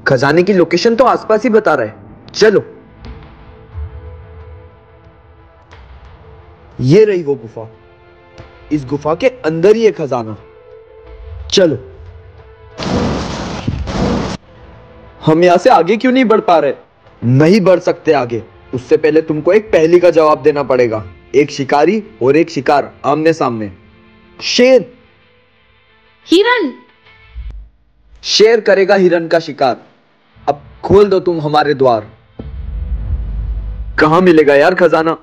खजाने की लोकेशन तो आसपास ही बता रहा है, चलो। ये रही वो गुफा, इस गुफा के अंदर ही है खजाना, चलो। हम यहां से आगे क्यों नहीं बढ़ पा रहे? नहीं बढ़ सकते आगे, उससे पहले तुमको एक पहेली का जवाब देना पड़ेगा। एक शिकारी और एक शिकार आमने सामने। शेर। हिरन। शेर करेगा हिरन का शिकार। अब खोल दो तुम हमारे द्वार। कहां मिलेगा यार खजाना?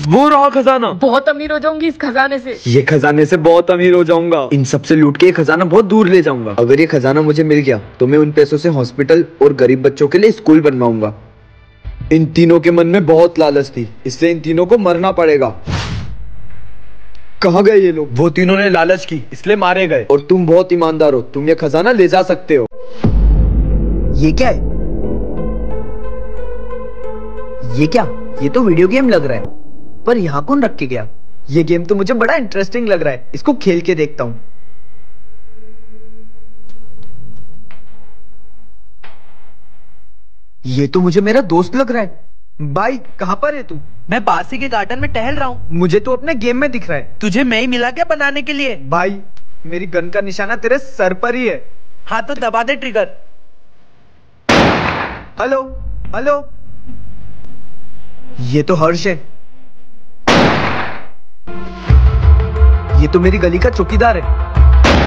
वो रहा खजाना। बहुत अमीर हो जाऊंगी इस खजाने से। ये खजाने से बहुत अमीर हो जाऊंगा। इन सब से लूट के ये खजाना बहुत दूर ले जाऊंगा। अगर ये खजाना मुझे मिल गया तो मैं उन पैसों से हॉस्पिटल और गरीब बच्चों के लिए स्कूल बनवाऊंगा। इन तीनों के मन में बहुत लालच थी, इसलिए इन तीनों को मरना पड़ेगा। कहाँ गए ये लोग? वो तीनों ने लालच की इसलिए मारे गए। और तुम बहुत ईमानदार हो, तुम ये खजाना ले जा सकते हो। ये क्या है? ये क्या? ये तो वीडियो गेम लग रहा है, पर यहाँ कौन रख के गया? ये गेम तो मुझे बड़ा इंटरेस्टिंग लग रहा है, इसको खेल के देखता हूँ। ये तो मुझे मेरा दोस्त लग रहा है। भाई कहाँ पर है तू? मैं पास ही के गार्डन में टहल रहा हूँ। मुझे तो अपने गेम में दिख रहा है। तुझे मैं ही मिला क्या बनाने के लिए? भाई मेरी गन का निशाना तेरे सर पर ही है। हाँ तो दबा दे ट्रिगर। हेलो हेलो, ये तो हर्ष है। ये तो मेरी गली का चौकीदार है।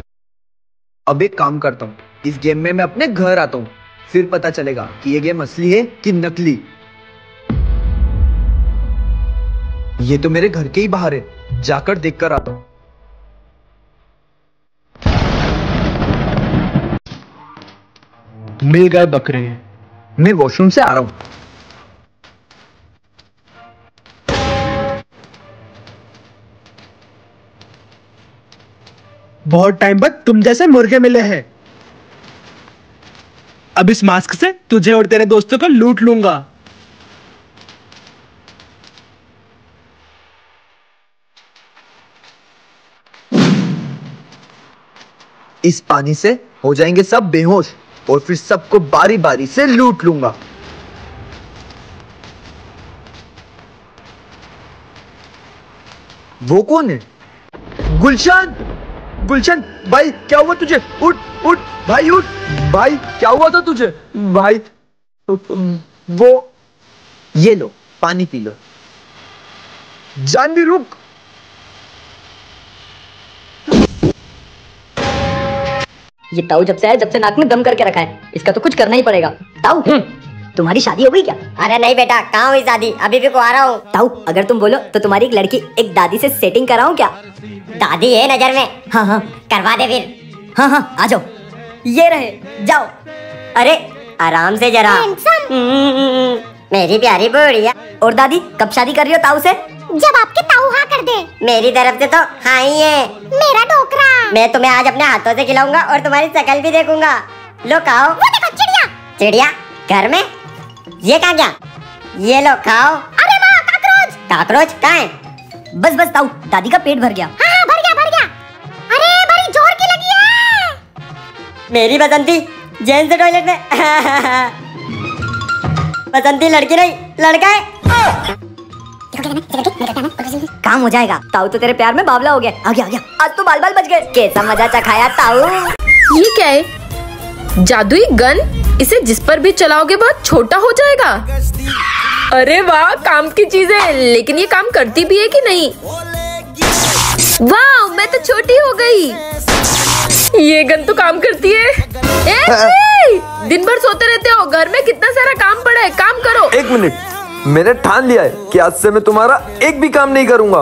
अब एक काम करता हूँ, इस गेम में मैं अपने घर आता हूँ, फिर पता चलेगा कि ये गेम असली है कि नकली। ये तो मेरे घर के ही बाहर है, जाकर देखकर आता हूँ। मिल गए बकरे। मैं वॉशरूम से आ रहा हूँ। बहुत टाइम बाद तुम जैसे मुर्गे मिले हैं। अब इस मास्क से तुझे और तेरे दोस्तों को लूट लूंगा। इस पानी से हो जाएंगे सब बेहोश और फिर सबको बारी बारी से लूट लूंगा। वो कौन है? गुलशन, गुलशन भाई क्या हुआ तुझे? उठ उठ भाई उठ। भाई क्या हुआ था तुझे? भाई वो, ये लो पानी पी लो। जानवी रुक। ये ताऊ जब से आया, जब से नाक में दम करके रखा है, इसका तो कुछ करना ही पड़ेगा। ताऊ तुम्हारी शादी हो गई क्या? अरे नहीं बेटा, कहाँ हुई शादी, अभी भी कुंवारा हूँ। ताऊ अगर तुम बोलो तो तुम्हारी एक लड़की एक दादी से सेटिंग कराऊं क्या? दादी है नजर में? हाँ हाँ करवा दे फिर। हाँ हाँ आ जाओ, ये रहे, जाओ। अरे आराम से जरा। मेरी प्यारी बुढ़िया। और दादी कब शादी कर रही हो ताऊ से? जब आपके ताऊ हाँ कर दे। मेरी तरफ से तो हाँ ही है। मेरा टोकरा मैं तुम्हें आज अपने हाथों से खिलाऊंगा और तुम्हारी शक्ल भी देखूंगा। लो खाओ। वो देखो चिड़िया। चिड़िया घर में? ये कहाँ गया? ये लो खाओ। अरे माँ, काकरोच। काकरोच कहाँ है? बस बस ताऊ, दादी का पेट भर गया। हाँ भर गया भर गया। अरे बड़ी जोर की लगी है। मेरी बसंती जेंट्स टॉयलेट में। बसंती लड़की नहीं लड़का है। काम हो जाएगा। ताऊ तो तेरे प्यार में बावला हो गया। आ गया आ गया, आज तो बाल बाल बच गए। कैसा मजा चखाया ताऊ। ये क्या है? जादुई गन? इसे जिस पर भी चलाओगे बहुत छोटा हो जाएगा। अरे वाह, काम की चीज है, लेकिन ये काम करती भी है कि नहीं? वाह, मैं तो छोटी हो गई। ये गन तो काम करती है। दिन भर सोते रहते हो, घर में कितना सारा काम पड़ा है, काम करो। एक मिनट, मैंने ठान लिया है कि आज से मैं तुम्हारा एक भी काम नहीं करूंगा।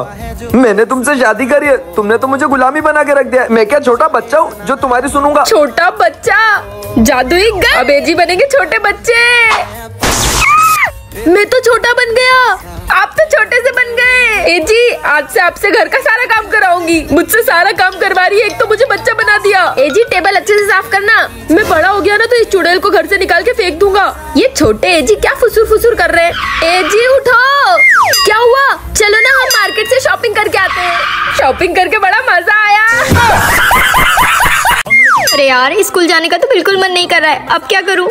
मैंने तुमसे शादी करी है, तुमने तो मुझे गुलामी बना के रख दिया है। मैं क्या छोटा बच्चा हूँ जो तुम्हारी सुनूंगा? छोटा बच्चा? जादुई गन? अब एजी बनेंगे छोटे बच्चे। मैं तो छोटा बन गया, आप तो छोटे से बन गए। एजी आज से आपसे घर का सारा काम कराऊंगी। मुझसे सारा काम करवा रही है, एक तो मुझे बच्चा बना दिया। एजी टेबल अच्छे से साफ करना। मैं बड़ा हो गया ना तो इस चुड़ैल को घर से निकाल के फेंक दूंगा। ये छोटे एजी क्या फुसुर फुसुर कर रहे हैं? एजी उठो, क्या हुआ? चलो ना हम मार्केट से शॉपिंग करके आते हैं। शॉपिंग करके बड़ा मजा आया। अरे यार स्कूल जाने का तो बिल्कुल मन नहीं कर रहा है, अब क्या करूं?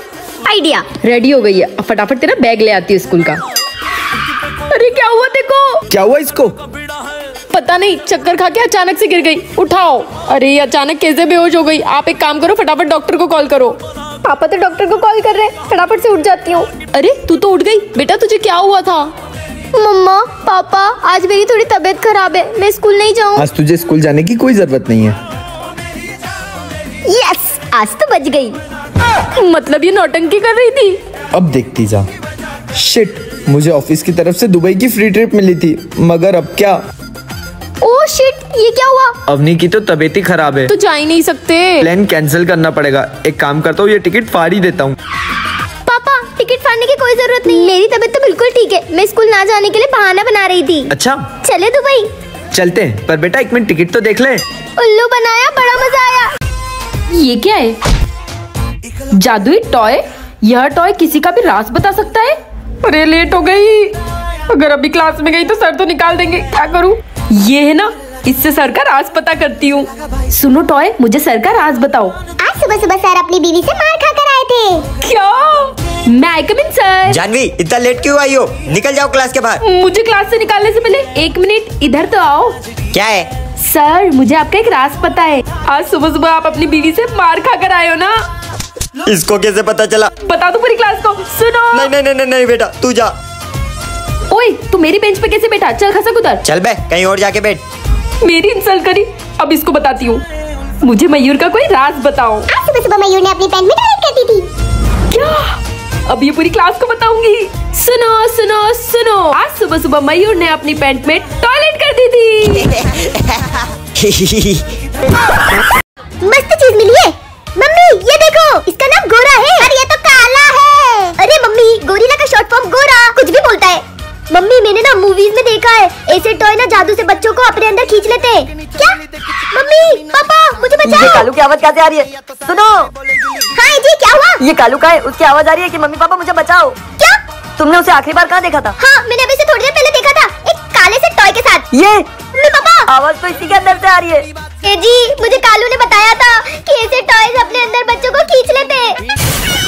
आइडिया, रेडी हो गई है, अब फटाफट तेरा बैग ले आती है स्कूल का। अरे क्या हुआ देखो? क्या हुआ इसको? पता नहीं, चक्कर खा के अचानक से गिर गई। उठाओ। अरे ये अचानक कैसे बेहोश हो गई? आप एक काम करो, फटाफट डॉक्टर को कॉल करो। पापा तो डॉक्टर को कॉल कर रहे हैं, फटाफट से उठ जाती हूँ। अरे तू तो उठ गई बेटा, तुझे क्या हुआ था? मम्मा पापा आज मेरी थोड़ी तबीयत खराब है, मैं स्कूल नहीं जाऊँ। आज तुझे स्कूल जाने की कोई जरूरत नहीं है। यस, आज तो बच गई। मतलब ये नौटंकी कर रही थी। अब देखती जा। शिट, मुझे ऑफिस की तरफ से दुबई की फ्री ट्रिप मिली थी, मगर अब क्या? ओह शिट, ये क्या हुआ? अवनी की तो तबीयत ही खराब है, तो जा ही नहीं सकते। प्लान कैंसिल करना पड़ेगा। एक काम करता हूँ, ये टिकट फाड़ ही देता हूँ। पापा टिकट फाड़ने की कोई जरूरत नहीं, मेरी तबीयत तो बिल्कुल ठीक है। मैं स्कूल ना जाने के लिए बहाना बना रही थी। अच्छा चले दुबई? चलते हैं, पर बेटा एक मिनट टिकट तो देख ले। उल्लू बनाया, बड़ा मजा आया। ये क्या है? जादुई टॉय? यह टॉय किसी का भी राज बता सकता है? अरे लेट हो गई, अगर अभी क्लास में गई तो सर तो निकाल देंगे, क्या करूं? ये है ना, इससे सर का राज पता करती हूँ। सुनो टॉय, मुझे सर का राज बताओ। आज सुबह सुबह सर अपनी बीवी से मार खा कर आए थे। क्या? मैं आई कम इन सर। जानवी इतना लेट क्यों आई हो? निकल जाओ क्लास के बाहर। मुझे क्लास से निकालने से पहले एक मिनट इधर तो आओ। क्या है? सर मुझे आपका एक राज पता है। आज सुबह सुबह आप अपनी बीवी से मार खा कर आए हो ना? इसको कैसे पता चला? बता दो पूरी क्लास को। सुनो। नहीं नहीं नहीं नहीं बेटा, तू जा। ओए तू मेरी बेंच पे कैसे बैठा? चल खसक उधर। चल बे, कहीं और जाके बैठ। मेरी इंसल्ट करी, अब इसको बताती हूँ। मुझे मयूर का कोई राज बताओ। आज सुबह सुबह मयूर ने अपनी पैंट में टॉयलेट कर दी थी। क्या? अब ये पूरी क्लास को बताऊंगी। सुनो सुनो सुनो, आज सुबह सुबह मयूर ने अपनी पैंट में टॉयलेट कर दी थी। मस्त चीज मिली है मम्मी, ये देखो, इसका नाम गोरा है। अरे ये तो काला है। अरे मम्मी, गोरिल्ला का शॉर्ट फॉर्म गोरा कुछ भी बोलता है। मम्मी मैंने ना मूवीज में देखा है, ऐसे टॉय ना जादू से बच्चों को अपने अंदर खींच लेते हैं। क्या? मम्मी पापा मुझे बचाओ। ये कालू की आवाज कहाँ से आ रही है? सुनो। हाँ जी, क्या हुआ? ये कालू का है, उसकी आवाज आ रही है कि मम्मी पापा मुझे बचाओ। क्या? तुमने उसे आखिरी बार कहाँ देखा था? हाँ मैंने अभी से थोड़ी देर पहले देखा था, एक काले से टॉय के साथ। ये मम्मी पापा, आवाज तो इसी के अंदर से आ रही है। ए जी, मुझे कालू ने बताया था कि ऐसे टॉयज अपने अंदर बच्चों को खींच लेते हैं।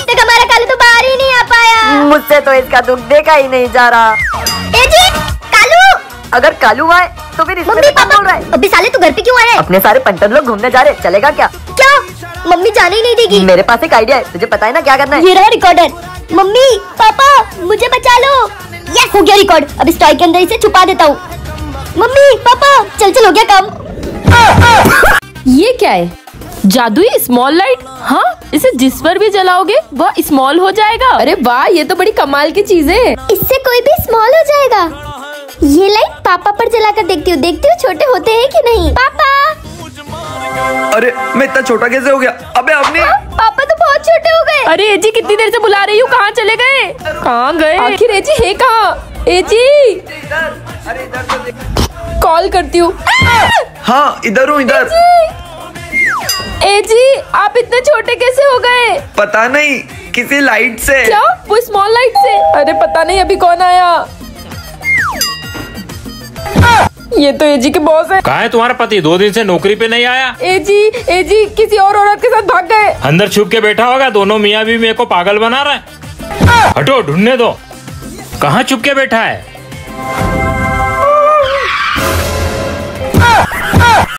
तक हमारा कालू तो बाहर ही नहीं आ पाया। मुझसे तो इसका दुख देखा ही नहीं जा रहा। ए जी, कालू। अगर कालू आए तो फिर इसमें मम्मी कौन पापा, बोल रहा है? अभी साले तू घर पे क्यों आया? अपने सारे पंटर लोग घूमने जा रहे, चलेगा क्या? क्या? मम्मी जाने ही नहीं देगी। मेरे पास एक आइडिया है, तुझे पता है ना क्या करना है? ये रहा रिकॉर्डर। मम्मी पापा मुझे बचा लो। यस हो गया रिकॉर्ड, अब इस टॉय के अंदर इसे छुपा देता हूँ। मम्मी पापा चल चल, हो गया काम। ये क्या है? जादुई स्मॉल लाइट? हाँ, इसे जिस पर भी जलाओगे वह स्मॉल हो जाएगा। अरे वाह, ये तो बड़ी कमाल की चीज है। इससे कोई भी स्मॉल हो जाएगा। ये लाइट पापा पर जलाकर देखती हूँ छोटे होते हैं कि नहीं। पापा। अरे मैं इतना छोटा कैसे हो गया? अबे अवनी, पापा तो बहुत छोटे हो गए। अरे एजी कितनी देर से बुला रही हूँ, कहाँ चले गए? कहाँ गए आखिर? एजी है कहाँ? एजी कॉल करती हूँ। हाँ इधर हूँ, इधर। एजी आप इतने छोटे कैसे हो गए? पता नहीं, किसी लाइट से। क्या? वो स्मॉल लाइट से? अरे पता नहीं अभी कौन आया। ये तो एजी के बॉस है। कहाँ है तुम्हारा पति? 2 दिन से नौकरी पे नहीं आया। एजी किसी और औरत के साथ भाग गए। अंदर छुप के बैठा होगा, दोनों मियाँ भी मेरे को पागल बना रहा है। हटो, ढूंढने दो। कहाँ छुप के बैठा है?